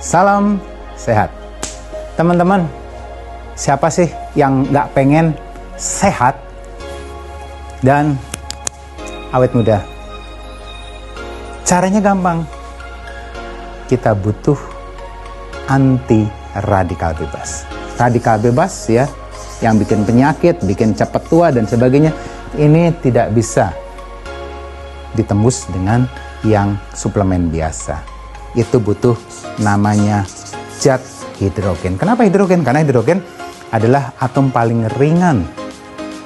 Salam sehat. Teman-teman, siapa sih yang nggak pengen sehat dan awet muda? Caranya gampang. Kita butuh anti radikal bebas. Radikal bebas ya, yang bikin penyakit, bikin cepat tua dan sebagainya, ini tidak bisa ditembus dengan yang suplemen biasa. Itu butuh namanya zat hidrogen. Kenapa hidrogen? Karena hidrogen adalah atom paling ringan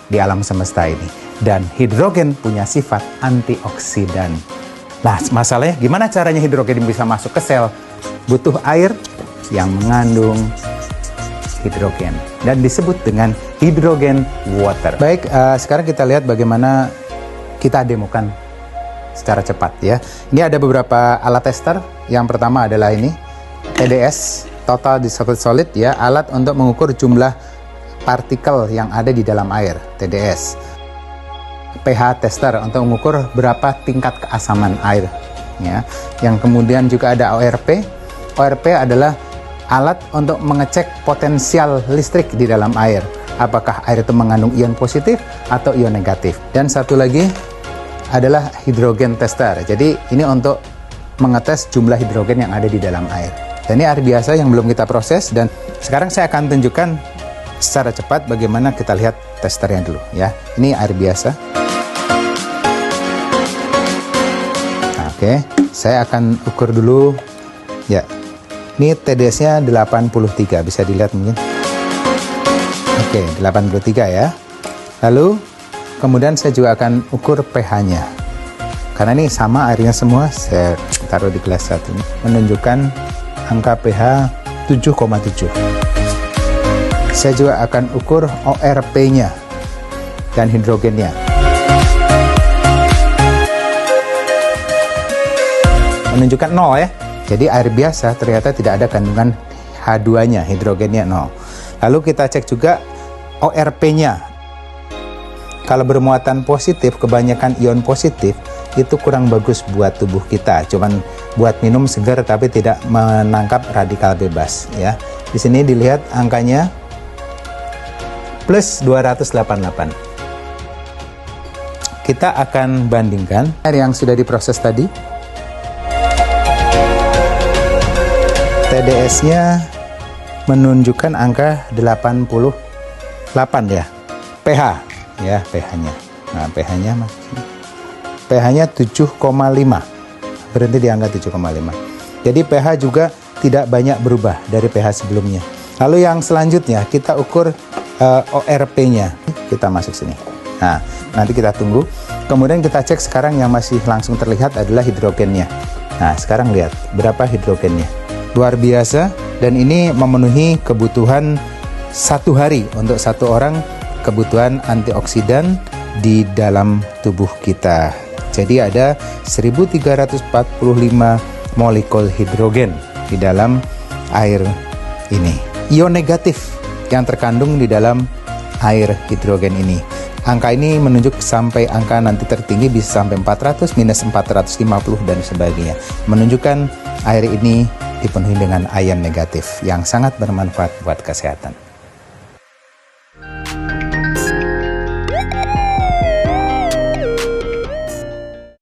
di alam semesta ini. Dan hidrogen punya sifat antioksidan. Nah, masalahnya gimana caranya hidrogen bisa masuk ke sel? Butuh air yang mengandung hidrogen. Dan disebut dengan hidrogen water. Baik, sekarang kita lihat bagaimana kita demokan secara cepat ya. Ini ada beberapa alat tester. Yang pertama adalah ini, TDS, Total Dissolved Solid ya, alat untuk mengukur jumlah partikel yang ada di dalam air, TDS. pH tester untuk mengukur berapa tingkat keasaman air ya. Yang kemudian juga ada ORP. ORP adalah alat untuk mengecek potensial listrik di dalam air. Apakah air itu mengandung ion positif atau ion negatif. Dan satu lagi adalah hidrogen tester. Jadi ini untuk mengetes jumlah hidrogen yang ada di dalam air. Dan ini air biasa yang belum kita proses, dan sekarang saya akan tunjukkan secara cepat bagaimana kita lihat testernya dulu ya. Ini air biasa. Nah, oke, saya akan ukur dulu ya. Ini TDS-nya 83, bisa dilihat mungkin. Oke, 83 ya. Lalu kemudian saya juga akan ukur pH-nya. Karena ini sama airnya semua, saya taruh di gelas satu ini. Menunjukkan angka pH 7,7. Saya juga akan ukur ORP-nya dan hidrogennya. Menunjukkan 0 ya. Jadi air biasa ternyata tidak ada kandungan H2-nya, hidrogennya 0. Lalu kita cek juga ORP-nya. Kalau bermuatan positif, kebanyakan ion positif, itu kurang bagus buat tubuh kita. Cuman buat minum segar tapi tidak menangkap radikal bebas ya. Di sini dilihat angkanya plus 288. Kita akan bandingkan air yang sudah diproses tadi. TDS-nya menunjukkan angka 88 ya. pH ya, pH-nya. Nah, pH-nya pH-nya 7,5. Berhenti di angka 7,5. Jadi pH juga tidak banyak berubah dari pH sebelumnya. Lalu yang selanjutnya kita ukur ORP-nya. Kita masuk sini. Nah, nanti kita tunggu. Kemudian kita cek sekarang yang masih langsung terlihat adalah hidrogennya. Nah, sekarang lihat berapa hidrogennya. Luar biasa, dan ini memenuhi kebutuhan satu hari untuk satu orang, kebutuhan antioksidan di dalam tubuh kita. Jadi ada 1345 molekul hidrogen di dalam air ini. Ion negatif yang terkandung di dalam air hidrogen ini. Angka ini menunjuk sampai angka nanti tertinggi bisa sampai 400, minus 450 dan sebagainya. Menunjukkan air ini dipenuhi dengan ion negatif yang sangat bermanfaat buat kesehatan.